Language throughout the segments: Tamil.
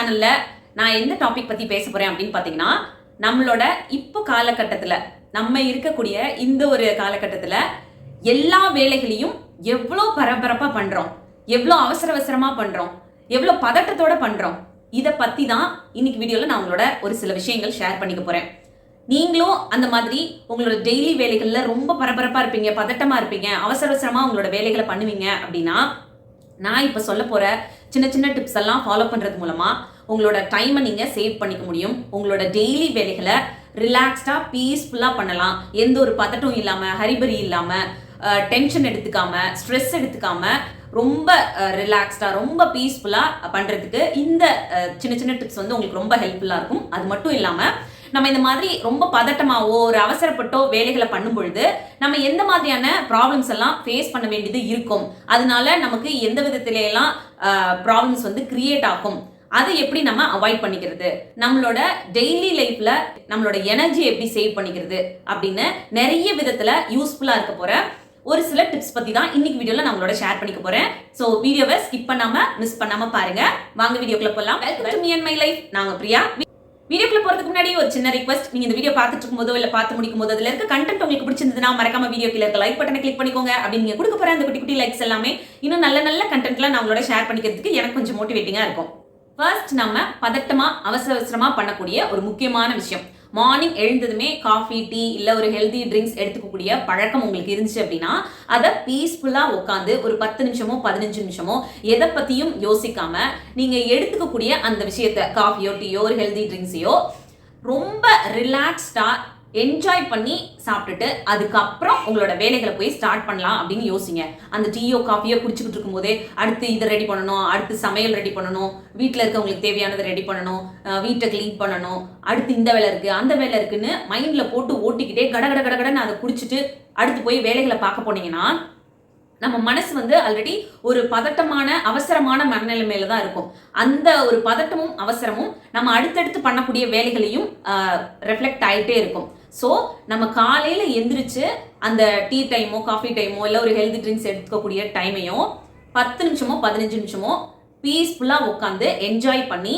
சேனல்ல நான் எந்த டாபிக் பத்தி பேச போறேன் அப்படின்னு பாத்தீங்கன்னா, நம்மளோட இப்போ காலகட்டத்துல நம்ம இருக்கக்கூடிய இந்த ஒரு காலகட்டத்துல எல்லா வேலைகளையும் எவ்வளோ பரபரப்பா பண்றோம், எவ்வளோ அவசர அவசரமா பண்றோம், எவ்வளோ பதட்டத்தோட பண்றோம், இதை பத்தி தான் இன்னைக்கு வீடியோல நான் உங்களோட ஒரு சில விஷயங்கள் ஷேர் பண்ணிக்க போறேன். நீங்களும் அந்த மாதிரி உங்களோட டெய்லி வேலைகள்ல ரொம்ப பரபரப்பா இருப்பீங்க, பதட்டமா இருப்பீங்க, அவசர அவசரமா உங்களோட வேலைகளை பண்ணுவீங்க அப்படின்னா, நான் இப்ப சொல்ல போற சின்ன சின்ன டிப்ஸ் எல்லாம் ஃபாலோ பண்றது மூலமா உங்களோட டைமை நீங்க சேவ் பண்ணிக்க முடியும். உங்களோட டெய்லி வேலைகளை ரிலாக்ஸ்டா பீஸ்ஃபுல்லா பண்ணலாம். எந்த ஒரு பதட்டம் இல்லாம, ஹரிபரி இல்லாம, டென்ஷன் எடுத்துக்காம, ஸ்ட்ரெஸ் எடுத்துக்காம ரொம்ப ரிலாக்ஸ்டா ரொம்ப பீஸ்ஃபுல்லா பண்றதுக்கு இந்த சின்ன சின்ன டிப்ஸ் வந்து உங்களுக்கு ரொம்ப ஹெல்ப்ஃபுல்லா இருக்கும். அது மட்டும் இல்லாம நம்ம இந்த மாதிரி ரொம்ப பதட்டமாவோ ஒரு அவசரப்பட்டோ வேலைகளை பண்ணும் பொழுது நம்ம எந்த மாதிரியான ப்ராப்ளம்ஸ் எல்லாம் ஃபேஸ் பண்ண வேண்டியது இருக்கும், அதனால நமக்கு எந்த விதத்தில எல்லாம் ப்ராப்ளம்ஸ் வந்து கிரியேட் ஆகும், அதை எப்படி நம்ம அவாய்ட் பண்ணிக்கிறது, நம்மளோட டெய்லி லைஃப்ல நம்மளோட எனர்ஜி எப்படி சேவ் பண்ணிக்கிறது அப்படின்னு நிறைய விதத்துல யூஸ்ஃபுல்லா இருக்க போற ஒரு சில டிப்ஸ் பத்தி தான் இன்னைக்கு வீடியோல நான் உங்களோட ஷேர் பண்ணிக்க போறேன். சோ வீடியோவை ஸ்கிப் பண்ணாம மிஸ் பண்ணாம பாருங்க. வாங்க வீடியோக்குள்ள போலாம். Welcome to me and my life. நாங்க பிரியா. வீடியோக்குள்ள போறதுக்கு முன்னாடி ஒரு சின்ன ரிக்வெஸ்ட், நீங்க இந்த வீடியோ பார்த்துட்டு இருக்கும்போதோ இல்ல பார்த்து முடிக்கும் போது அதுல இருக்க கண்டென்ட் உங்களுக்கு பிடிச்சிருந்ததுன்னா மறக்காம வீடியோ கீழ இருக்க லைக் பட்டனை கிளிக் பண்ணிக்கோங்க. அப்படி நீங்க கொடுக்க போற அந்த குட்டி குட்டி லைக்ஸ் எல்லாமே இன்னும் நல்ல நல்ல கண்டென்ட்லாம் நான் உங்களோட ஷேர் பண்ணிக்கிறதுக்கு எனக்கு கொஞ்சம் மோட்டிவேட்டிங்கா இருக்கும். ஃபர்ஸ்ட், நம்ம பதட்டமா அவசர அவசரமா பண்ணக்கூடிய ஒரு முக்கியமான விஷயம், மார்னிங் எழுந்ததுமே காஃபி, டீ இல்ல ஒரு ஹெல்தி ட்ரிங்க்ஸ் எடுத்துக்கக்கூடிய பழக்கம் உங்களுக்கு இருந்துச்சு அப்படின்னா அதை பீஸ்ஃபுல்லா உட்காந்து ஒரு 10 நிமிஷமோ 15 நிமிஷமோ எதை பத்தியும் யோசிக்காம நீங்க எடுத்துக்கக்கூடிய அந்த விஷயத்த, காஃபியோ டீயோ ஒரு ஹெல்தி ட்ரிங்க்ஸையோ ரொம்ப ரிலாக்ஸ்டா என்ஜாய் பண்ணி சாப்பிட்டுட்டு அதுக்கப்புறம் உங்களோட வேலைகளை போய் ஸ்டார்ட் பண்ணலாம் அப்படின்னு யோசிங்க. அந்த டீயோ காஃபியோ குடிச்சுக்கிட்டு இருக்கும் போதே அடுத்து இதை ரெடி பண்ணணும், அடுத்து சமையல் ரெடி பண்ணணும், வீட்டில் இருக்கவங்களுக்கு தேவையானதை ரெடி பண்ணணும், வீட்டை கிளீன் பண்ணணும், அடுத்து இந்த வேலை இருக்கு அந்த வேலை இருக்குன்னு மைண்ட்ல போட்டு ஓட்டிக்கிட்டே கட கடன்னு அதை குடிச்சிட்டு அடுத்து போய் வேலைகளை பார்க்க போனீங்கன்னா நம்ம மனசு வந்து ஆல்ரெடி ஒரு பதட்டமான அவசரமான மனநிலைமையில தான் இருக்கும். அந்த ஒரு பதட்டமும் அவசரமும் நம்ம அடுத்தடுத்து பண்ணக்கூடிய வேலைகளையும் ரெஃப்ளெக்ட் ஆகிட்டே இருக்கும். ஸோ நம்ம காலையில எந்திரிச்சு அந்த டீ டைமோ காஃபி டைமோ இல்லை ஒரு ஹெல்தி ட்ரிங்க்ஸ் எடுத்துக்கக்கூடிய டைமையோ 10 நிமிஷமோ 15 நிமிஷமோ பீஸ்ஃபுல்லா உட்காந்து என்ஜாய் பண்ணி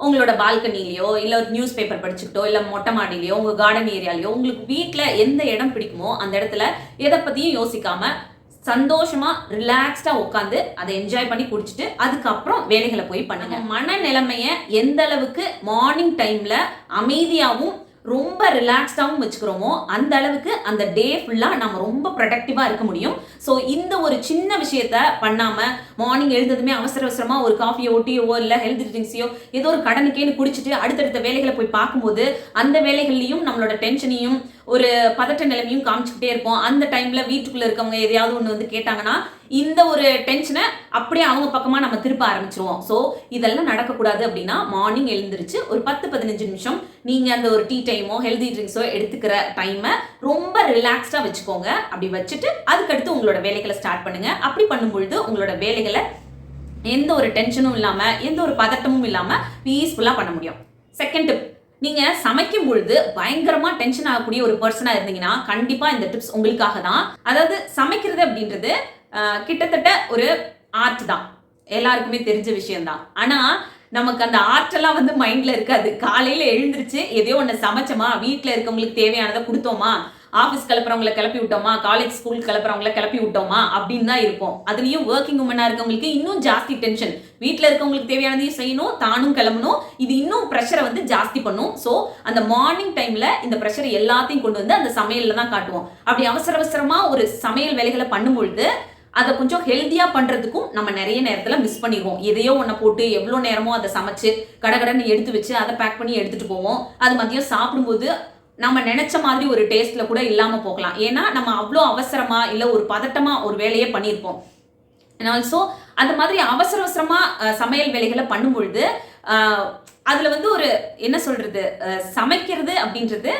உங்களோட பால்கனிலையோ இல்லை ஒரு நியூஸ் பேப்பர் படிச்சுக்கிட்டோ இல்லை மொட்டை மாடிலையோ உங்க கார்டன் ஏரியாலையோ உங்களுக்கு வீட்டில் எந்த இடம் பிடிக்குமோ அந்த இடத்துல எதை பத்தியும் யோசிக்காம சந்தோஷமா ரிலாக்ஸ்டா உட்காந்து அதை என்ஜாய் பண்ணி குடிச்சிட்டு அதுக்கப்புறம் வேலைகளை போய் பண்ணுங்க. மன நிலைமைய எந்த அளவுக்கு மார்னிங் டைம்ல அமைதியாகவும் ரொம்ப ரிலாக்ஸ்டாகவும் வச்சுக்கிறோமோ அந்த அளவுக்கு அந்த டே ஃபுல்லா நம்ம ரொம்ப ப்ரொடக்டிவா இருக்க முடியும். ஸோ இந்த ஒரு சின்ன விஷயத்த பண்ணாம மார்னிங் எழுந்ததுமே அவசர அவசரமா ஒரு காஃபியோ டீயோ இல்லை ஹெல்த் ட்ரிங்க்ஸையோ ஏதோ ஒரு கடனுக்கேன்னு குடிச்சிட்டு அடுத்தடுத்த வேலைகளை போய் பார்க்கும்போது அந்த வேலைகள்லையும் நம்மளோட டென்ஷனையும் ஒரு பதட்ட நிலைமையும் காமிச்சுக்கிட்டே இருப்போம். அந்த டைம்ல வீட்டுக்குள்ள இருக்கவங்க எதையாவது ஒன்று வந்து கேட்டாங்கன்னா இந்த ஒரு டென்ஷனை அப்படியே அவங்க பக்கமா நம்ம திருப்ப ஆரம்பிச்சிருவோம். ஸோ இதெல்லாம் நடக்கக்கூடாது அப்படின்னா மார்னிங் எழுந்திருச்சு ஒரு 10-15 நிமிஷம் நீங்க அந்த ஒரு டீ டைமோ ஹெல்தி ட்ரிங்க்ஸோ எடுத்துக்கிற டைமை ரொம்ப ரிலாக்ஸ்டா வச்சுக்கோங்க. அப்படி வச்சுட்டு அதுக்கடுத்து உங்களோட வேலைகளை ஸ்டார்ட் பண்ணுங்க. அப்படி பண்ணும்பொழுது உங்களோட வேலைகளை எந்த ஒரு டென்ஷனும் இல்லாம எந்த ஒரு பதட்டமும் இல்லாம பீஸ்ஃபுல்லா பண்ண முடியும். செகண்ட் டிப், நீங்க சமைக்கும் பொழுது பயங்கரமா டென்ஷன் ஆகக்கூடிய ஒரு பர்சனா இருந்தீங்கன்னா கண்டிப்பா இந்த டிப்ஸ் உங்களுக்காக தான். அதாவது சமைக்கிறது அப்படின்றது கிட்டத்தட்ட ஒரு ஆர்ட் தான், எல்லாருக்குமே தெரிஞ்ச விஷயம் தான். ஆனா நமக்கு அந்த ஆர்ட் எல்லாம் வந்து மைண்ட்ல இருக்காது. காலையில எழுந்திருச்சு எதையோ ஒன்று சமைச்சோமா, வீட்டில் இருக்கவங்களுக்கு தேவையானதை கொடுத்தோமா, ஆஃபீஸ் கிளப்புறவங்களை கிளப்பி விட்டோமா, காலேஜ் ஸ்கூல் கிளப்புறவங்களை கிளப்பி விட்டோமா அப்படின்னு தான் இருக்கும். அதுலயும் ஒர்க்கிங் உமனா இருக்கவங்களுக்கு இன்னும் ஜாஸ்தி டென்ஷன். வீட்டில் இருக்கவங்களுக்கு தேவையானதையும் செய்யணும், தானும் கிளம்பணும், இது இன்னும் ப்ரெஷரை வந்து ஜாஸ்தி பண்ணும். ஸோ அந்த மார்னிங் டைம்ல இந்த ப்ரெஷர் எல்லாத்தையும் கொண்டு வந்து அந்த சமையல்ல தான் காட்டுவோம். அப்படி அவசர அவசரமா ஒரு சமையல் வேலைகளை பண்ணும்பொழுது அதை கொஞ்சம் ஹெல்த்தியா பண்றதுக்கும் நம்ம நிறைய நேரத்துல மிஸ் பண்ணிடுவோம். எதையோ ஒன்றை போட்டு எவ்வளோ நேரமோ அதை சமைச்சு கடகடன்னு எடுத்து வச்சு அதை பேக் பண்ணி எடுத்துட்டு போவோம். அது மதியம் சாப்பிடும்போது நம்ம நினைச்ச மாதிரி ஒரு டேஸ்ட்ல கூட இல்லாம போகலாம். ஏன்னா நம்ம அவ்வளோ அவசரமா இல்லை ஒரு பதட்டமா ஒரு வேலையை பண்ணியிருப்போம். ஆல்சோ அந்த மாதிரி அவசர அவசரமா சமையல் வேலைகளை பண்ணும்பொழுது அதுல வந்து ஒரு என்ன சொல்றது, சமைக்கிறது அப்படின்றது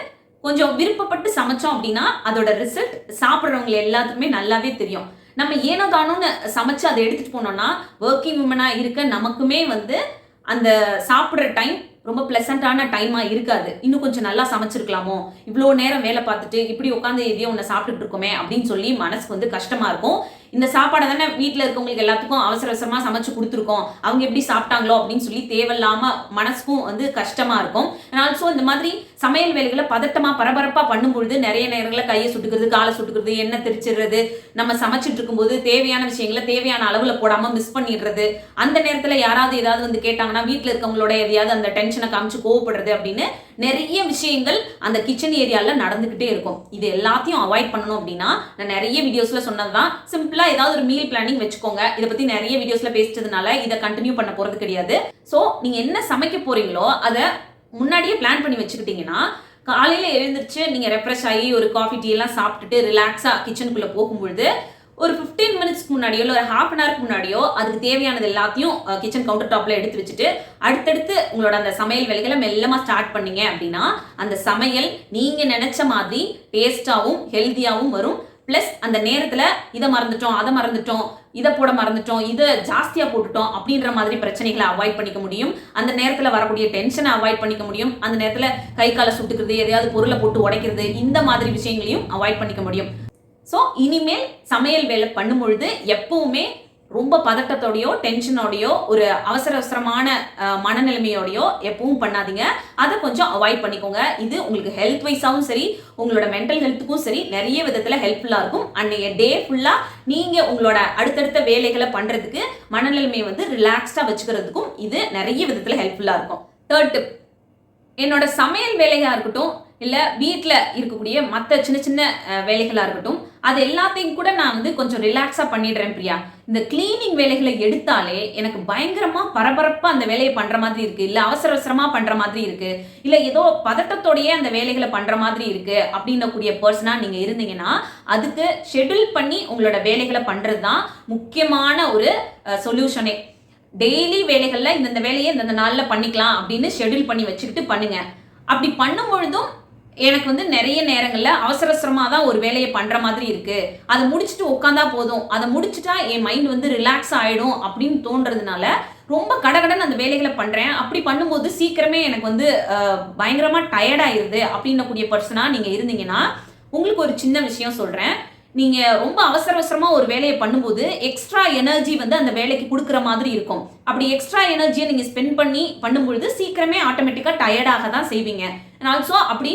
கொஞ்சம் விருப்பப்பட்டு சமைச்சோம் அப்படின்னா அதோட ரிசல்ட் சாப்பிட்றவங்க எல்லாத்துக்குமே நல்லாவே தெரியும். நம்ம ஏனோ தானோன்னு சமைச்சு அதை எடுத்துட்டு போனோம்னா ஒர்க்கிங் உமனா இருக்க நமக்குமே வந்து அந்த சாப்பிட்ற டைம் ரொம்ப பிளசண்டான டைமா இருக்காது. இன்னும் கொஞ்சம் நல்லா சமைச்சிருக்கலாமோ, இவ்வளோ நேரம் வேலை பார்த்துட்டு இப்படி உட்காந்து எதையோ ஒன்று சாப்பிட்டுட்டு இருக்கோமே அப்படின்னு சொல்லி மனசுக்கு வந்து கஷ்டமா இருக்கும். இந்த சாப்பாடை தானே வீட்டில் இருக்கவங்களுக்கு எல்லாத்துக்கும் அவசர அவசரமா சமைச்சு கொடுத்துருக்கோம், அவங்க எப்படி சாப்பிட்டாங்களோ அப்படின்னு சொல்லி தேவையில்லாம மனசுக்கும் வந்து கஷ்டமா இருக்கும். ஆல்சோ இந்த மாதிரி சமையல் வேலைகளை பதட்டமா பரபரப்பா பண்ணும்பொழுது நிறைய நேரங்களில் கையை சுட்டுக்கிறது, காலை சுட்டுக்கிறது, எண்ணெய் தெரிச்சிடுறது, நம்ம சமைச்சிட்டு இருக்கும்போது தேவையான விஷயங்களை தேவையான அளவுல போடாம மிஸ் பண்ணிடுறது, அந்த நேரத்துல யாராவது ஏதாவது வந்து கேட்டாங்கன்னா வீட்டில் இருக்கவங்களோட எதையாவது அந்த டென்ஷனை காமிச்சு கோவப்படுறது அப்படின்னு நிறைய விஷயங்கள் அந்த கிச்சன் ஏரியால நடந்துகிட்டே இருக்கும். இது எல்லாத்தையும் அவாய்ட் பண்ணணும் அப்படின்னா நான் நிறைய வீடியோஸ்ல சொன்னதுதான், சிம்பிளா ஏதாவது ஒரு மீல் பிளானிங் வச்சுக்கோங்க. இதை பத்தி நிறைய வீடியோஸ்ல பேசிட்டதுனால இதை கண்டினியூ பண்ண போறது கிடையாது. சோ நீங்க என்ன சமைக்க போறீங்களோ அதை முன்னாடியே பிளான் பண்ணி வச்சுக்கிட்டீங்கன்னா காலையில எழுந்திருச்சு நீங்க ரெஃப்ரெஷ் ஆகி ஒரு காஃபி டீ எல்லாம் சாப்பிட்டுட்டு ரிலாக்ஸா கிச்சனுக்குள்ள போகும்பொழுது ஒரு 15 மினிட்ஸ்க்கு முன்னாடியோ இல்லை ஒரு ஹாஃப் அன் ஹவருக்கு முன்னாடியோ அதுக்கு தேவையானது எல்லாத்தையும் கிச்சன் கவுண்டர் டாப்ல எடுத்து வச்சுட்டு அடுத்தடுத்து உங்களோட அந்த சமையல் வேலைகளை மெல்லமா ஸ்டார்ட் பண்ணீங்க அப்படின்னா அந்த சமையல் நீங்க நினைச்ச மாதிரி டேஸ்டாவும் ஹெல்தியாவும் வரும். பிளஸ் அந்த நேரத்துல இதை மறந்துட்டோம், அதை மறந்துட்டோம், இதை போட மறந்துட்டோம், இதை ஜாஸ்தியா போட்டுட்டோம் அப்படின்ற மாதிரி பிரச்சனைகளை அவாய்ட் பண்ணிக்க முடியும். அந்த நேரத்துல வரக்கூடிய டென்ஷனை அவாய்ட் பண்ணிக்க முடியும். அந்த நேரத்துல கை காலை சுட்டுக்கிறது, எதையாவது பொருளை போட்டு உடைக்கிறது, இந்த மாதிரி விஷயங்களையும் அவாய்ட் பண்ணிக்க முடியும். ஸோ இனிமேல் சமையல் வேலை பண்ணும் பொழுது எப்பவுமே ரொம்ப பதட்டத்தோடையோ டென்ஷனோடையோ ஒரு அவசரமான மனநிலைமையோடையோ எப்பவும் பண்ணாதீங்க. அதை கொஞ்சம் அவாய்ட் பண்ணிக்கோங்க. இது உங்களுக்கு ஹெல்த் வைஸாகவும் சரி, உங்களோட மென்டல் ஹெல்த்துக்கும் சரி நிறைய விதத்துல ஹெல்ப்ஃபுல்லா இருக்கும். அன்னைய டே ஃபுல்லா நீங்க உங்களோட அடுத்தடுத்த வேலைகளை பண்றதுக்கு மனநிலைமையை வந்து ரிலாக்ஸ்டா வச்சுக்கிறதுக்கும் இது நிறைய விதத்துல ஹெல்ப்ஃபுல்லா இருக்கும். தேர்ட் டிப், என்னோட சமையல் வேலையா இருக்கட்டும் இல்லை வீட்டில் இருக்கக்கூடிய மற்ற சின்ன சின்ன வேலைகளாக இருக்கட்டும், அது எல்லாத்தையும் கூட நான் வந்து கொஞ்சம் ரிலாக்ஸாக பண்ணிடுறேன் பிரியா. இந்த கிளீனிங் வேலைகளை எடுத்தாலே எனக்கு பயங்கரமாக பரபரப்பாக அந்த வேலையை பண்ணுற மாதிரி இருக்குது, இல்லை அவசர அவசரமாக பண்ணுற மாதிரி இருக்குது, இல்லை ஏதோ பதட்டத்தோடையே அந்த வேலைகளை பண்ணுற மாதிரி இருக்குது அப்படின்னக்கூடிய பர்சனாக நீங்கள் இருந்தீங்கன்னா அதுக்கு ஷெட்யூல் பண்ணி உங்களோட வேலைகளை பண்ணுறது தான் முக்கியமான ஒரு சொல்யூஷனே. டெய்லி வேலைகளில் இந்தந்த வேலையை இந்தந்த நாளில் பண்ணிக்கலாம் அப்படின்னு ஷெட்யூல் பண்ணி வச்சுக்கிட்டு பண்ணுங்க. அப்படி பண்ணும் பொழுதும் எனக்கு வந்து நிறைய நேரங்கள்ல அவசர அவசரமா தான் ஒரு வேலையை பண்ற மாதிரி இருக்கு, அதை முடிச்சுட்டு உட்காந்தா போதும், அதை முடிச்சுட்டா என் மைண்ட் வந்து ரிலாக்ஸ் ஆயிடும் அப்படின்னு தோன்றதுனால ரொம்ப கடகடன் அந்த வேலைகளை பண்றேன். அப்படி பண்ணும்போது சீக்கிரமே எனக்கு வந்து பயங்கரமா டயர்ட் ஆயிருது அப்படின்னக்கூடிய பர்சனா நீங்க இருந்தீங்கன்னா உங்களுக்கு ஒரு சின்ன விஷயம் சொல்றேன். நீங்க ரொம்ப அவசர அவசரமா ஒரு வேலையை பண்ணும்போது எக்ஸ்ட்ரா எனர்ஜி வந்து அந்த வேலைக்கு கொடுக்குற மாதிரி இருக்கும். அப்படி எக்ஸ்ட்ரா எனர்ஜியை நீங்க ஸ்பெண்ட் பண்ணி பண்ணும்பொழுது சீக்கிரமே ஆட்டோமேட்டிக்கா டயர்டாக தான் செய்வீங்க. ஆல்சோ அப்படி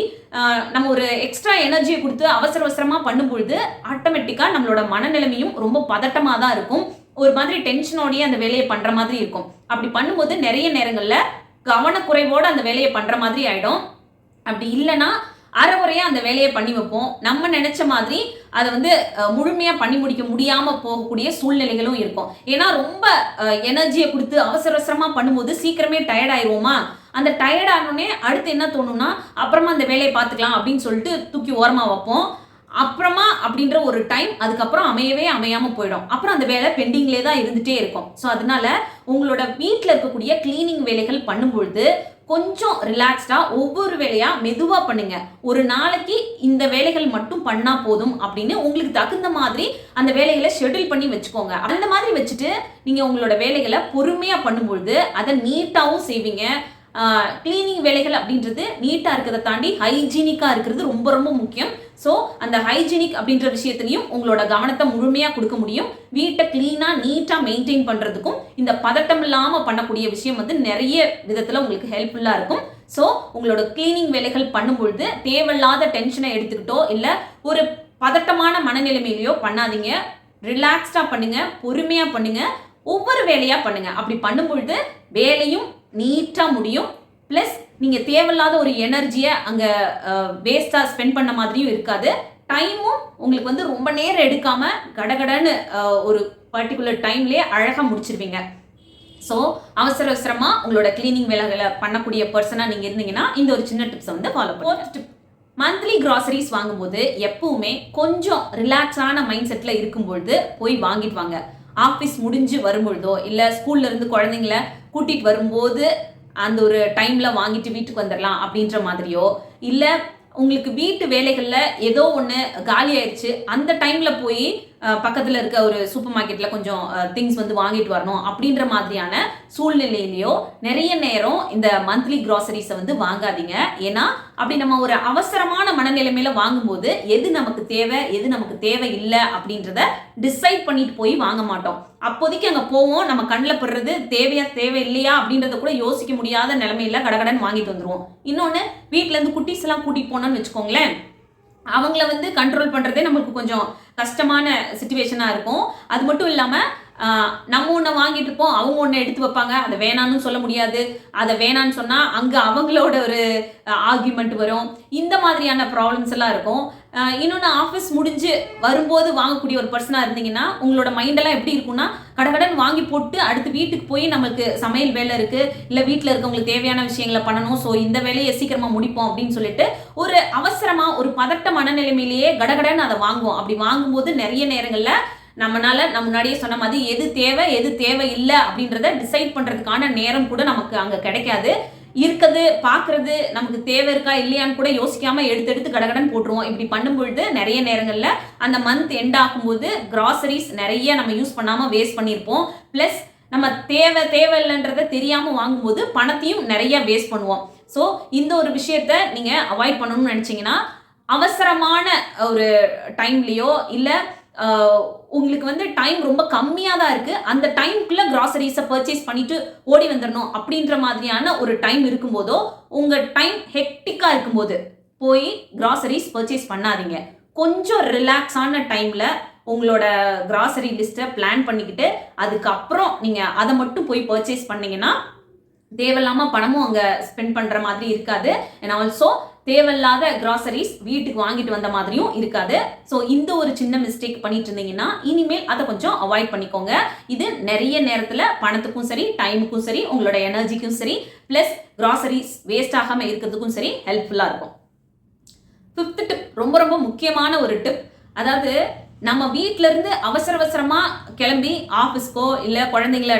நம்ம ஒரு எக்ஸ்ட்ரா எனர்ஜியை கொடுத்து அவசர அவசரமா பண்ணும்பொழுது ஆட்டோமேட்டிக்கா நம்மளோட மனநிலைமையும் ரொம்ப பதட்டமா தான் இருக்கும். ஒரு மாதிரி டென்ஷனோடய அந்த வேலையை பண்ற மாதிரி இருக்கும். அப்படி பண்ணும்போது நிறைய நேரங்கள்ல கவனக்குறைவோட அந்த வேலையை பண்ற மாதிரி ஆயிடும். அப்படி இல்லைன்னா அரைகுறையா அந்த வேலையை பண்ணி வைப்போம். நம்ம நினைச்ச மாதிரி அதை வந்து முழுமையா பண்ணி முடிக்க முடியாம போகக்கூடிய சூழ்நிலைகளும் இருக்கும். ஏன்னா ரொம்ப எனர்ஜியை கொடுத்து அவசர அவசரமா பண்ணும்போது சீக்கிரமே டயர்ட் ஆயிடுவோமா, அந்த டயர்ட் ஆனோடனே அடுத்து என்ன தோணும்னா அப்புறமா அந்த வேலையை பார்த்துக்கலாம் அப்படின்னு சொல்லிட்டு தூக்கி ஓரமா வைப்போம். அப்புறமா அப்படின்ற ஒரு டைம் அதுக்கப்புறம் அமையாம போயிடும். அப்புறம் அந்த வேலை பெண்டிங்லேயே தான் இருந்துட்டே இருக்கும். ஸோ அதனால உங்களோட வீட்டில் இருக்கக்கூடிய கிளீனிங் வேலைகள் பண்ணும்பொழுது கொஞ்சம் ரிலாக்ஸ்டா ஒவ்வொரு வேலையா மெதுவா பண்ணுங்க. ஒரு நாளைக்கு இந்த வேலைகள் மட்டும் பண்ணா போதும் அப்படின்னு உங்களுக்கு தகுந்த மாதிரி அந்த வேலைகளை ஷெட்யூல் பண்ணி வச்சுக்கோங்க. அந்த மாதிரி வச்சுட்டு நீங்க உங்களோட வேலைகளை பொறுமையா பண்ணும்பொழுது அதை நீட்டாவும் செய்வீங்க. கிளீனிங் வேலைகள் அப்படின்றது நீட்டா இருக்கிறத தாண்டி ஹைஜீனிக்கா இருக்கிறது ரொம்ப ரொம்ப முக்கியம். ஸோ அந்த ஹைஜீனிக் அப்படின்ற விஷயத்திலையும் உங்களோட கவனத்தை முழுமையா கொடுக்க முடியும். வீட்டை கிளீனா நீட்டா மெயின்டைன் பண்றதுக்கும் இந்த பதட்டம் இல்லாம பண்ணக்கூடிய விஷயம் வந்து நிறைய விதத்துல உங்களுக்கு ஹெல்ப்ஃபுல்லா இருக்கும். ஸோ உங்களோட கிளீனிங் வேலைகள் பண்ணும்பொழுது தேவையில்லாத டென்ஷனை எடுத்துக்கிட்டோ இல்லை ஒரு பதட்டமான மனநிலைமையிலையோ பண்ணாதீங்க. ரிலாக்ஸ்டா பண்ணுங்க, பொறுமையா பண்ணுங்க, ஒவ்வொரு வேலையா பண்ணுங்க. அப்படி பண்ணும்பொழுது வேலையும் நீட்டா முடியும். பிளஸ் நீங்க தேவையில்லாத ஒரு எனர்ஜியை அங்க வேஸ்டா ஸ்பெண்ட் பண்ண மாதிரியும் இருக்காது. டைமும் உங்களுக்கு வந்து ரொம்ப நேரம் எடுக்காம கடகடன்னு ஒரு பர்டிகுலர் டைம்லயே அழகா முடிச்சிருவீங்க. ஸோ அவசர அவசரமா உங்களோட கிளீனிங் வேலைகளை பண்ணக்கூடிய பர்சனா நீங்க இருந்தீங்கன்னா இந்த ஒரு சின்ன டிப்ஸை வந்து ஃபாலோ பண்ணுங்க. மந்த்லி கிராசரிஸ் வாங்கும்போது எப்பவுமே கொஞ்சம் ரிலாக்ஸான மைண்ட் செட்ல இருக்கும்பொழுது போய் வாங்கிட்டு வாங்க. ஆஃபீஸ் முடிஞ்சு வரும்பொழுதோ இல்லை ஸ்கூல்ல இருந்து குழந்தைங்கள கூட்டிட்டு வரும்போது அந்த ஒரு டைம்ல வாங்கிட்டு வீட்டுக்கு வந்துடலாம் அப்படின்ற மாதிரியோ, இல்லை உங்களுக்கு வீட்டு வேலைகள்ல ஏதோ ஒன்று காலி ஆயிடுச்சு அந்த டைம்ல போய் பக்கத்தில் இருக்க ஒரு சூப்பர் மார்க்கெட்டில் கொஞ்சம் திங்ஸ் வந்து வாங்கிட்டு வரணும் அப்படின்ற மாதிரியான சூழ்நிலையிலையோ நிறைய நேரம் இந்த மந்த்லி கிராசரிஸை வந்து வாங்காதீங்க. ஏன்னா அப்படி நம்ம ஒரு அவசரமான மனநிலைமையில வாங்கும்போது எது நமக்கு தேவை எது நமக்கு தேவை இல்லை அப்படின்றத டிசைட் பண்ணிட்டு போய் வாங்க மாட்டோம். அப்போதைக்கு அங்கே போவோம், நம்ம கண்ணில் படுறது தேவையா தேவை இல்லையா அப்படின்றத கூட யோசிக்க முடியாத நிலைமையில கடகடன் வாங்கிட்டு வந்துருவோம். இன்னொன்று, வீட்டிலேருந்து குட்டீஸ் எல்லாம் கூட்டிட்டு போனோம்னு வச்சுக்கோங்களேன், அவங்கள வந்து கண்ட்ரோல் பண்ணுறதே நம்மளுக்கு கொஞ்சம் கஷ்டமான சுச்சுவேஷனாக இருக்கும். அது மட்டும் இல்லாமல் நம்ம ஒன்று வாங்கிட்டு இருப்போம், அவங்க ஒன்று எடுத்து வைப்பாங்க, அதை வேணான்னு சொல்ல முடியாது. அதை வேணான்னு சொன்னால் அங்கே அவங்களோட ஒரு ஆர்கியூமெண்ட் வரும். இந்த மாதிரியான ப்ராப்ளம்ஸ் எல்லாம் இருக்கும். இன்னொன்று, ஆஃபீஸ் முடிஞ்சு வரும்போது வாங்கக்கூடிய ஒரு பர்சனாக இருந்தீங்கன்னா உங்களோட மைண்டெல்லாம் எப்படி இருக்கும்னா, கடகடன் வாங்கி போட்டு அடுத்து வீட்டுக்கு போய் நம்மளுக்கு சமையல் வேலை இருக்குது, இல்லை வீட்டில் இருக்கவங்களுக்கு தேவையான விஷயங்களை பண்ணணும், ஸோ இந்த வேலையை சீக்கிரமாக முடிப்போம் அப்படின்னு சொல்லிட்டு ஒரு அவசரமாக ஒரு பதட்ட மனநிலைமையிலேயே கடகடன் அதை வாங்குவோம். அப்படி வாங்கும்போது நிறைய நேரங்களில் நம்மளால நம்ம முன்னாடியே சொன்ன மாதிரி எது தேவை எது தேவை இல்லை அப்படின்றத டிசைட் பண்றதுக்கான நேரம் கூட நமக்கு அங்க கிடைக்காது. இருக்குது பார்க்கறது, நமக்கு தேவை இருக்கா இல்லையான்னு கூட யோசிக்காம எடுத்து கடகடன் போட்டுருவோம். இப்படி பண்ணும்பொழுது நிறைய நேரங்கள்ல அந்த மந்த் எண்ட் ஆகும்போது கிராசரிஸ் நிறைய நம்ம யூஸ் பண்ணாம வேஸ்ட் பண்ணியிருப்போம். பிளஸ் நம்ம தேவையில்லைன்றத தெரியாம வாங்கும்போது பணத்தையும் நிறைய வேஸ்ட் பண்ணுவோம். ஸோ இந்த ஒரு விஷயத்த நீங்க அவாய்ட் பண்ணணும்னு நினைச்சீங்கன்னா, அவசரமான ஒரு டைம்லயோ இல்லை உங்களுக்கு வந்து டைம் ரொம்ப கம்மியாக தான் இருக்கு, அந்த டைம்குள்ள கிராசரிஸை பர்ச்சேஸ் பண்ணிட்டு ஓடி வந்துடணும் அப்படின்ற மாதிரியான ஒரு டைம் இருக்கும்போதோ, உங்க டைம் ஹெக்டிக்கா இருக்கும்போது போய் கிராசரிஸ் பர்ச்சேஸ் பண்ணாதீங்க. கொஞ்சம் ரிலாக்ஸான டைம்ல உங்களோட கிராசரி லிஸ்ட்டை பிளான் பண்ணிக்கிட்டு அதுக்கப்புறம் நீங்க அதை மட்டும் போய் பர்ச்சேஸ் பண்ணீங்கன்னா தேவையில்லாம பணமும் அங்க ஸ்பெண்ட் பண்ற மாதிரி இருக்காது. அண்ட் ஆல்சோ தேவையில்லாத கிராசரிஸ் வீட்டுக்கு வாங்கிட்டு வந்த மாதிரியும் இருக்காது. ஸோ இந்த ஒரு சின்ன மிஸ்டேக் பண்ணிட்டு இருந்தீங்கன்னா இனிமேல் அதை கொஞ்சம் அவாய்ட் பண்ணிக்கோங்க. இது நிறைய நேரத்தில் பணத்துக்கும் சரி, டைமுக்கும் சரி, உங்களோட எனர்ஜிக்கும் சரி, பிளஸ் கிராசரிஸ் வேஸ்ட் ஆகாமல் இருக்கிறதுக்கும் சரி ஹெல்ப்ஃபுல்லாக இருக்கும். 5th டிப் ரொம்ப ரொம்ப முக்கியமான ஒரு டிப். அதாவது நம்ம வீட்டில இருந்து அவசரமா கிளம்பி ஆஃபீஸ்க்கோ இல்லை குழந்தைங்கள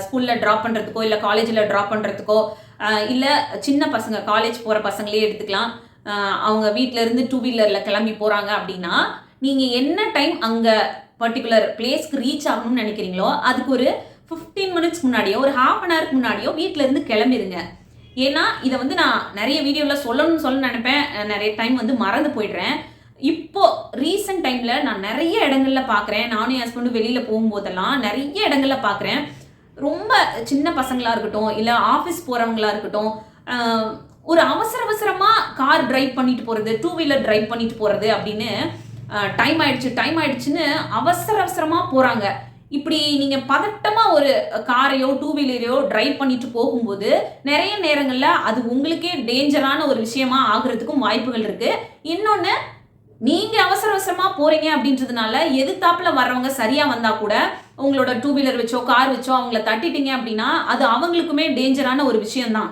ஸ்கூலில் ட்ராப் பண்ணுறதுக்கோ இல்லை காலேஜில் ட்ராப் பண்ணுறதுக்கோ இல்லை சின்ன பசங்க காலேஜ் போகிற பசங்களே எடுத்துக்கலாம், அவங்க வீட்டில இருந்து 2 வீலரில் கிளம்பி போகிறாங்க அப்படின்னா நீங்கள் என்ன டைம் அங்கே பர்டிகுலர் பிளேஸ்க்கு ரீச் ஆகணும்னு நினைக்கிறீங்களோ அதுக்கு ஒரு 15 மினிட்ஸ் முன்னாடியோ ஒரு ½ அன் ஹவருக்கு முன்னாடியோ வீட்டில இருந்து கிளம்பிடுங்க. ஏன்னா இதை வந்து நான் நிறைய வீடியோவில் சொல்லணும்னு நினைப்பேன், நிறைய டைம் வந்து மறந்து போயிடுறேன். இப்போ ரீசெண்ட் டைம்ல நான் நிறைய இடங்கள்ல பார்க்குறேன், நானும் என் ஹஸ்பண்டும் வெளியில போகும்போதெல்லாம் நிறைய இடங்கள்ல பார்க்குறேன், ரொம்ப சின்ன பசங்களா இருக்கட்டும் இல்லை ஆஃபீஸ் போறவங்களா இருக்கட்டும், ஒரு அவசரமா கார் டிரைவ் பண்ணிட்டு போறது, 2 வீலர் டிரைவ் பண்ணிட்டு போறது அப்படின்னு டைம் ஆயிடுச்சுன்னு அவசரமா போறாங்க. இப்படி நீங்க பதட்டமா ஒரு காரையோ 2 வீலரையோ டிரைவ் பண்ணிட்டு போகும்போது நிறைய நேரங்கள்ல அது உங்களுக்கே டேஞ்சரான ஒரு விஷயமா ஆகுறதுக்கும் வாய்ப்புகள் இருக்கு. இன்னொன்னு, நீங்க அவசரமா போறீங்க அப்படின்றதுனால எதிர்த்தாப்புல வர்றவங்க சரியா வந்தா கூட உங்களோட 2 வீலர் வச்சோ கார் வச்சோ அவங்கள தட்டிட்டீங்க அப்படின்னா அது அவங்களுக்குமே டேஞ்சரான ஒரு விஷயம் தான்.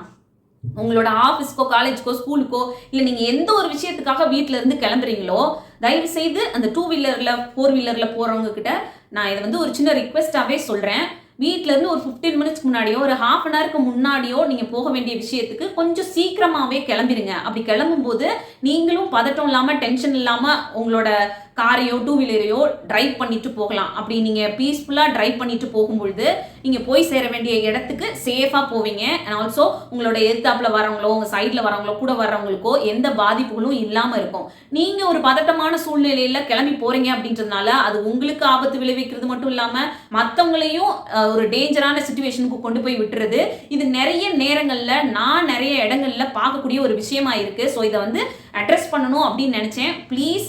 உங்களோட ஆஃபீஸ்க்கோ காலேஜ்க்கோ ஸ்கூலுக்கோ இல்லை நீங்க எந்த ஒரு விஷயத்துக்காக வீட்டில இருந்து கிளம்புறீங்களோ தயவு செய்து அந்த 2 வீலர்ல 4 வீலர்ல போறவங்க கிட்ட நான் இதை வந்து ஒரு சின்ன ரிக்வெஸ்டாவே சொல்றேன். வீட்டில இருந்து ஒரு 15 மினிட்ஸ்க்கு முன்னாடியோ ஒரு ½ அன் ஹவருக்கு முன்னாடியோ நீங்க போக வேண்டிய விஷயத்துக்கு கொஞ்சம் சீக்கிரமாவே கிளம்பிடுங்க. அப்படி கிளம்பும் போது நீங்களும் பதட்டம் இல்லாம டென்ஷன் இல்லாம உங்களோட காரையோ 2 வீலரையோ டிரைவ் பண்ணிட்டு போகலாம். அப்படி நீங்க பீஸ்ஃபுல்லா டிரைவ் பண்ணிட்டு போகும்பொழுது நீங்க போய் சேர வேண்டிய இடத்துக்கு சேஃபா போவீங்க. அண்ட் ஆல்சோ உங்களோட எதிர்த்தாப்புல வரவங்களோ உங்க சைட்ல வரவங்களோ கூட வர்றவங்களுக்கோ எந்த பாதிப்புகளும் இல்லாம இருக்கும். நீங்க ஒரு பதட்டமான சூழ்நிலையில கிளம்பி போறீங்க அப்படின்றதுனால அது உங்களுக்கு ஆபத்து விளைவிக்கிறது மட்டும் இல்லாம மற்றவங்களையும் ஒரு டேஞ்சரான சிச்சுவேஷனுக்கு கொண்டு போய் விட்டுறது. இது நிறைய நேரங்கள்ல நான் நிறைய இடங்கள்ல பார்க்கக்கூடிய ஒரு விஷயமா இருக்கு. ஸோ இதை வந்து அட்ரஸ் பண்ணணும் அப்படின்னு நினைச்சேன். ப்ளீஸ்,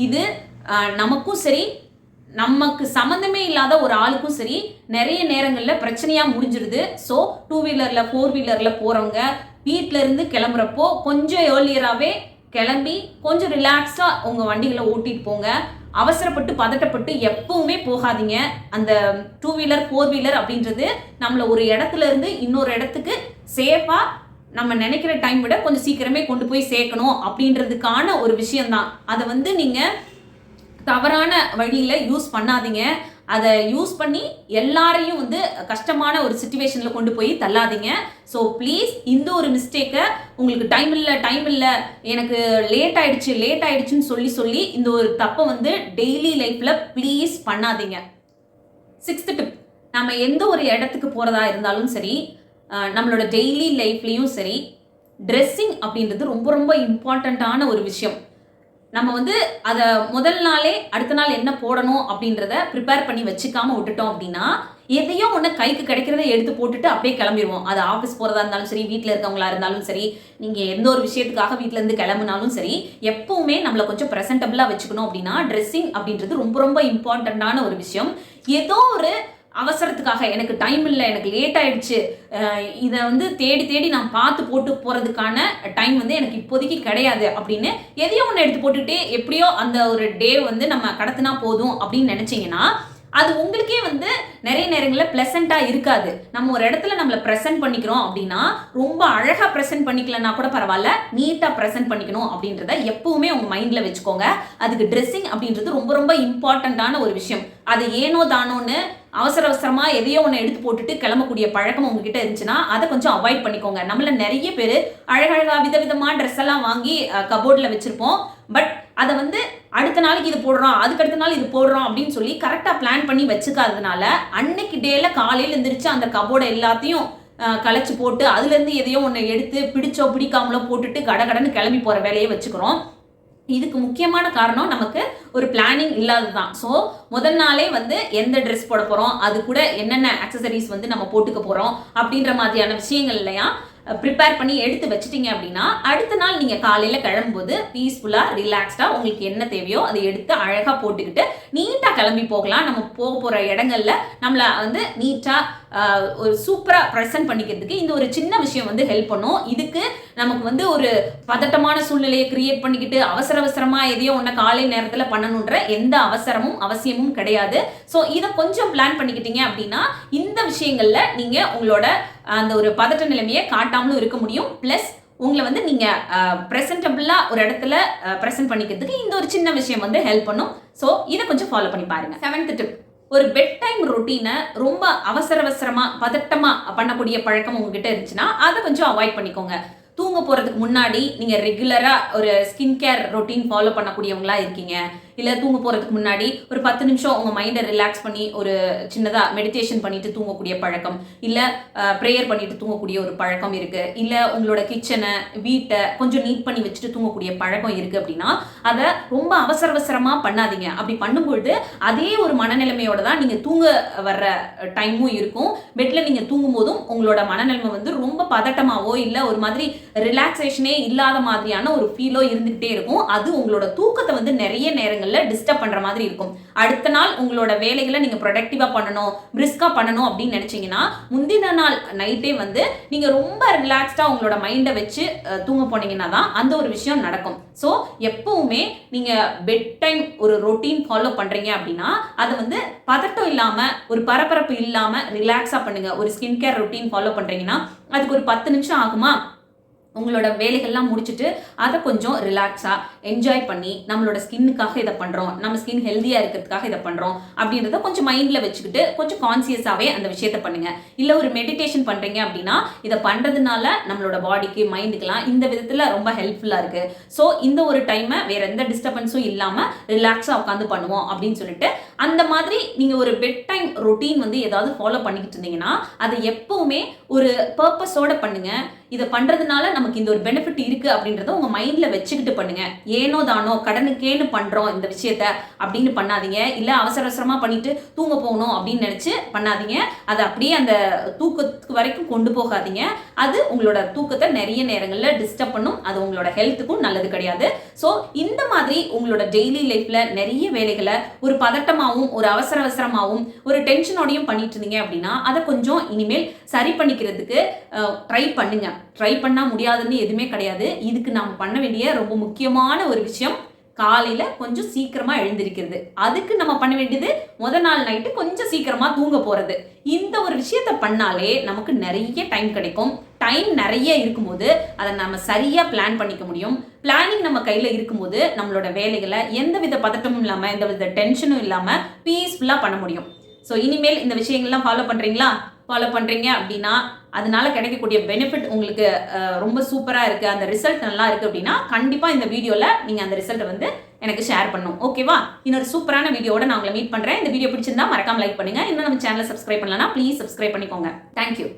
இது நமக்கும் சரி நமக்கு சம்மந்தமே இல்லாத ஒரு ஆளுக்கும் சரி நிறைய நேரங்களில் பிரச்சனையாக முடிஞ்சிருது. ஸோ 2 வீலரில் 4 வீலரில் போகிறவங்க வீட்டில இருந்து கிளம்புறப்போ கொஞ்சம் ஏர்லியராகவே கிளம்பி கொஞ்சம் ரிலாக்ஸாக உங்கள் வண்டிகளை ஓட்டிட்டு போங்க. அவசரப்பட்டு பதட்டப்பட்டு எப்பவுமே போகாதீங்க. அந்த 2 வீலர் 4 வீலர் அப்படின்றது நம்மளை ஒரு இடத்துல இருந்து இன்னொரு இடத்துக்கு சேஃபாக நம்ம நினைக்கிற டைம் விட கொஞ்சம் சீக்கிரமே கொண்டு போய் சேர்க்கணும் அப்படின்றதுக்கான ஒரு விஷயம்தான். அதை வந்து நீங்கள் தவறான வழியில் யூஸ் பண்ணாதீங்க. அதை யூஸ் பண்ணி எல்லாரையும் வந்து கஷ்டமான ஒரு சுச்சுவேஷனில் கொண்டு போய் தள்ளாதீங்க. ஸோ ப்ளீஸ் இந்த ஒரு மிஸ்டேக்கை உங்களுக்கு டைம் இல்லை எனக்கு லேட் ஆயிடுச்சுன்னு சொல்லி இந்த ஒரு தப்பை வந்து டெய்லி லைஃப்பில் ப்ளீஸ் பண்ணாதீங்க. 6th டிப், நம்ம எந்த ஒரு இடத்துக்கு போகிறதா இருந்தாலும் சரி, நம்மளோட டெய்லி லைஃப்லேயும் சரி, ட்ரெஸ்ஸிங் அப்படின்றது ரொம்ப ரொம்ப இம்பார்ட்டண்ட்டான ஒரு விஷயம். நம்ம வந்து அதை முதல் நாளே அடுத்த நாள் என்ன போடணும் அப்படின்றத ப்ரிப்பேர் பண்ணி வச்சுக்காம விட்டுட்டோம் அப்படின்னா, எதையோ ஒன்று கைக்கு கிடைக்கிறத எடுத்து போட்டுட்டு அப்படியே கிளம்பிடுவோம். அது ஆஃபீஸ் போகிறதா இருந்தாலும் சரி, வீட்டில் இருக்கவங்களா இருந்தாலும் சரி, நீங்கள் எந்த ஒரு விஷயத்துக்காக வீட்டிலேருந்து கிளம்புனாலும் சரி, எப்பவுமே நம்மளை கொஞ்சம் ப்ரெசென்டபிளாக வச்சுக்கணும். அப்படின்னா ட்ரெஸ்ஸிங் அப்படின்றது ரொம்ப ரொம்ப இம்பார்ட்டண்ட்டான ஒரு விஷயம். ஏதோ ஒரு அவசரத்துக்காக எனக்கு டைம் இல்லை, எனக்கு லேட் ஆயிடுச்சு, இதை வந்து தேடி நான் பார்த்து போட்டு போகிறதுக்கான டைம் வந்து எனக்கு இப்போதைக்கு கிடையாது அப்படின்னு எதையோ ஒன்று எடுத்து போட்டுட்டு எப்படியோ அந்த ஒரு டே வந்து நம்ம கடத்தினா போதும் அப்படின்னு நினச்சிங்கன்னா, அது உங்களுக்கே வந்து நிறைய நேரங்களில் ப்ளசண்ட்டாக இருக்காது. நம்ம ஒரு இடத்துல நம்மளை ப்ரெசென்ட் பண்ணிக்கிறோம் அப்படின்னா, ரொம்ப அழகாக ப்ரெசென்ட் பண்ணிக்கலன்னா கூட பரவாயில்ல, நீட்டாக ப்ரெசென்ட் பண்ணிக்கணும் அப்படின்றத எப்பவுமே உங்கள் மைண்டில் வச்சுக்கோங்க. அதுக்கு ட்ரெஸ்ஸிங் அப்படின்றது ரொம்ப ரொம்ப இம்பார்ட்டண்ட்டான ஒரு விஷயம். அது ஏனோ தானோன்னு அவசரமா எதையோ ஒன்று எடுத்து போட்டுட்டு கிளம்பக்கூடிய பழக்கம் உங்ககிட்ட இருந்துச்சுன்னா அதை கொஞ்சம் அவாய்ட் பண்ணிக்கோங்க. நம்மள நிறைய பேர் அழகழகா விதவிதமான ட்ரெஸ் எல்லாம் வாங்கி கபோர்டில் வச்சிருப்போம். பட் அதை வந்து அடுத்த நாளைக்கு இது போடுறோம், அதுக்கடுத்த நாள் இது போடுறோம் அப்படின்னு சொல்லி கரெக்டாக பிளான் பண்ணி வச்சுக்காததுனால அன்னைக்கு டேல காலையில் எழுந்திரிச்சு அந்த கபோர்டை எல்லாத்தையும் களைச்சு போட்டு அதுலேருந்து எதையோ ஒன்று எடுத்து பிடிச்சோ பிடிக்காமலோ போட்டுட்டு கடகடன்னு கிளம்பி போகிற வேலையை வச்சுக்கிறோம். இதுக்கு முக்கியமான காரணம் நமக்கு ஒரு பிளானிங் இல்லாததுதான். ஸோ முதல் நாளே வந்து எந்த ட்ரெஸ் போட போகிறோம், அது கூட என்னென்ன ஆக்சசரிஸ் வந்து நம்ம போட்டுக்க போகிறோம் அப்படின்ற மாதிரியான விஷயங்கள் இல்லையா ப்ரிப்பேர் பண்ணி எடுத்து வச்சிட்டிங்க அப்படின்னா, அடுத்த நாள் நீங்கள் காலையில் கிளம்பும்போது பீஸ்ஃபுல்லாக ரிலாக்ஸ்டாக உங்களுக்கு என்ன தேவையோ அதை எடுத்து அழகாக போட்டுக்கிட்டு நீட்டாக கிளம்பி போகலாம். நம்ம போகிற இடங்கள்ல நம்மளை வந்து நீட்டாக ஒரு சூப்பராக ப்ரெசென்ட் பண்ணிக்கிறதுக்கு இந்த ஒரு சின்ன விஷயம் வந்து ஹெல்ப் பண்ணும். இதுக்கு நமக்கு வந்து ஒரு பதட்டமான சூழ்நிலையை கிரியேட் பண்ணிக்கிட்டு அவசரமாக எதையோ ஒன்று காலை நேரத்தில் பண்ணணுன்ற எந்த அவசியமும் கிடையாது. ஸோ இதை கொஞ்சம் பிளான் பண்ணிக்கிட்டீங்க அப்படின்னா இந்த விஷயங்களில் நீங்கள் உங்களோட அந்த ஒரு பதட்ட நிலைமையை காட்டாமலும் இருக்க முடியும். ப்ளஸ் உங்களை வந்து நீங்கள் ப்ரெசென்டபிளாக ஒரு இடத்துல ப்ரெசென்ட் பண்ணிக்கிறதுக்கு இந்த ஒரு சின்ன விஷயம் வந்து ஹெல்ப் பண்ணும். ஸோ இதை கொஞ்சம் ஃபாலோ பண்ணி பாருங்க. 7th டிப், ஒரு பெட் டைம் ரொட்டீனை ரொம்ப அவசரமா பதட்டமா பண்ணக்கூடிய பழக்கம் உங்ககிட்ட இருந்துச்சுன்னா அதை கொஞ்சம் அவாய்ட் பண்ணிக்கோங்க. தூங்க போகிறதுக்கு முன்னாடி நீங்கள் ரெகுலராக ஒரு ஸ்கின் கேர் ரொட்டீன் ஃபாலோ பண்ணக்கூடியவங்களா இருக்கீங்க, இல்லை தூங்க போகிறதுக்கு முன்னாடி ஒரு 10 நிமிஷம் உங்கள் மைண்டை ரிலாக்ஸ் பண்ணி ஒரு சின்னதாக மெடிடேஷன் பண்ணிட்டு தூங்கக்கூடிய பழக்கம், இல்லை ப்ரேயர் பண்ணிட்டு தூங்கக்கூடிய ஒரு பழக்கம் இருக்குது, இல்லை உங்களோட கிச்சனை வீட்டை கொஞ்சம் நீட் பண்ணி வச்சுட்டு தூங்கக்கூடிய பழக்கம் இருக்குது அப்படின்னா அதை ரொம்ப அவசரமாக பண்ணாதீங்க. அப்படி பண்ணும்பொழுது அதே ஒரு மனநிலைமையோட தான் நீங்கள் தூங்க வர்ற டைமும் இருக்கும். பெட்டில் நீங்கள் தூங்கும் போதும் உங்களோட மனநிலைமை வந்து ரொம்ப பதட்டமாவோ இல்லை ஒரு மாதிரி ரிலாக்ஸேஷனே இல்லாத மாதிரியான ஒரு ஃபீலோ இருந்துகிட்டே இருக்கும். அது உங்களோட தூக்கத்தை வந்து நிறைய நேரங்கள்ல டிஸ்டர்ப் பண்ற மாதிரி இருக்கும். அடுத்த நாள் உங்களோட வேலைகளை நீங்க ப்ரொடக்டிவா பண்ணணும், பிரிஸ்கா பண்ணணும் அப்படின்னு நினைச்சீங்கன்னா முந்தின நாள் நைட்டே வந்து நீங்க ரொம்ப ரிலாக்ஸ்டா உங்களோட மைண்டை வச்சு தூங்க போனீங்கன்னா தான் அந்த ஒரு விஷயம் நடக்கும். ஸோ எப்பவுமே நீங்க பெட் டைம் ஒரு ரொட்டீன் ஃபாலோ பண்றீங்க அப்படின்னா அதை வந்து பதட்டம் இல்லாம ஒரு பரபரப்பு இல்லாம ரிலாக்ஸா பண்ணுங்க. ஒரு ஸ்கின் கேர் ரொட்டீன் ஃபாலோ பண்றீங்கன்னா அதுக்கு ஒரு 10 நிமிஷம் ஆகுமா, உங்களோட வேலைகள்லாம் முடிச்சுட்டு அதை கொஞ்சம் ரிலாக்ஸாக என்ஜாய் பண்ணி நம்மளோட ஸ்கின்னுக்காக இதை பண்ணுறோம், நம்ம ஸ்கின் ஹெல்த்தியாக இருக்கிறதுக்காக இதை பண்ணுறோம் அப்படின்றத கொஞ்சம் மைண்டில் வச்சுக்கிட்டு கொஞ்சம் கான்சியஸாகவே அந்த விஷயத்தை பண்ணுங்கள். இல்லை ஒரு மெடிடேஷன் பண்ணுறீங்க அப்படின்னா இதை பண்ணுறதுனால நம்மளோட பாடிக்கு மைண்டுக்கெலாம் இந்த விதத்தில் ரொம்ப ஹெல்ப்ஃபுல்லாக இருக்குது. ஸோ இந்த ஒரு டைமை வேறு எந்த டிஸ்டர்பன்ஸும் இல்லாமல் ரிலாக்ஸாக உட்காந்து பண்ணுவோம் அப்படின்னு சொல்லிட்டு அந்த மாதிரி நீங்கள் ஒரு பெட் டைம் ரொட்டீன் வந்து ஏதாவது ஃபாலோ பண்ணிக்கிட்டு இருந்தீங்கன்னா அதை எப்பவுமே ஒரு பர்பஸோட பண்ணுங்கள். இதை பண்ணுறதுனால நமக்கு இந்த ஒரு பெனிஃபிட் இருக்குது அப்படின்றத உங்கள் மைண்டில் வச்சுக்கிட்டு பண்ணுங்கள். ஏனோ தானோ கடனுக்கேன்னு பண்ணுறோம் இந்த விஷயத்த அப்படின்னு பண்ணாதீங்க. இல்லை அவசரமாக பண்ணிட்டு தூங்க போகணும் அப்படின்னு நினச்சி பண்ணாதீங்க. அதை அப்படியே அந்த தூக்கத்துக்கு வரைக்கும் கொண்டு போகாதீங்க. அது உங்களோட தூக்கத்தை நிறைய நேரங்களில் டிஸ்டர்ப் பண்ணும். அது உங்களோட ஹெல்த்துக்கும் நல்லது கிடையாது. ஸோ இந்த மாதிரி உங்களோட டெய்லி லைஃப்பில் நிறைய வேலைகளை ஒரு பதட்டமாகவும் ஒரு அவசரமாகவும் ஒரு டென்ஷனோடையும் பண்ணிட்டு இருந்தீங்க அப்படின்னா அதை கொஞ்சம் இனிமேல் சரி பண்ணிக்கிறதுக்கு ட்ரை பண்ணுங்க. ட்ரை பண்ணா முடியாதுன்னு எதுவுமே கிடையாது. இதுக்கு நாம் பண்ண வேண்டிய ரொம்ப முக்கியமான ஒரு விஷயம் காலையில கொஞ்சம் சீக்கிரமா எழுந்திருக்கிறது. அதுக்கு நம்ம பண்ண வேண்டியது முதல் நாள் நைட்டு கொஞ்சம் சீக்கிரமா தூங்க போறது. இந்த ஒரு விஷயத்த பண்ணாலே நமக்கு நிறைய டைம் கிடைக்கும். டைம் நிறைய இருக்கும்போது அதை நம்ம சரியாக பிளான் பண்ணிக்க முடியும். பிளானிங் நம்ம கையில் இருக்கும்போது நம்மளோட வேலைகளை எந்தவித பதட்டமும் இல்லாமல் எந்தவித டென்ஷனும் இல்லாமல் பீஸ்ஃபுல்லாக பண்ண முடியும். ஸோ இனிமேல் இந்த விஷயங்கள்லாம் ஃபாலோ பண்ணுறீங்களா? ஃபாலோ பண்ணுறீங்க அப்படின்னா அதனால கிடைக்கக்கூடிய பெனிஃபிட் உங்களுக்கு ரொம்ப சூப்பராக இருக்குது, அந்த ரிசல்ட் நல்லா இருக்குது அப்படின்னா கண்டிப்பாக இந்த வீடியோவில் நீங்கள் அந்த ரிசல்ட்டை வந்து எனக்கு ஷேர் பண்ணணும். ஓகேவா? இன்னொரு சூப்பரான வீடியோட நான் உங்களை மீட் பண்ணுறேன். இந்த வீடியோ பிடிச்சிருந்தா மறக்காம லைக் பண்ணுங்கள். இன்னும் நம்ம சேனலை சப்ஸ்கிரைப் பண்ணலன்னா ப்ளீஸ் சப்ஸ்கிரைப் பண்ணிக்கோங்க. தேங்க்யூ.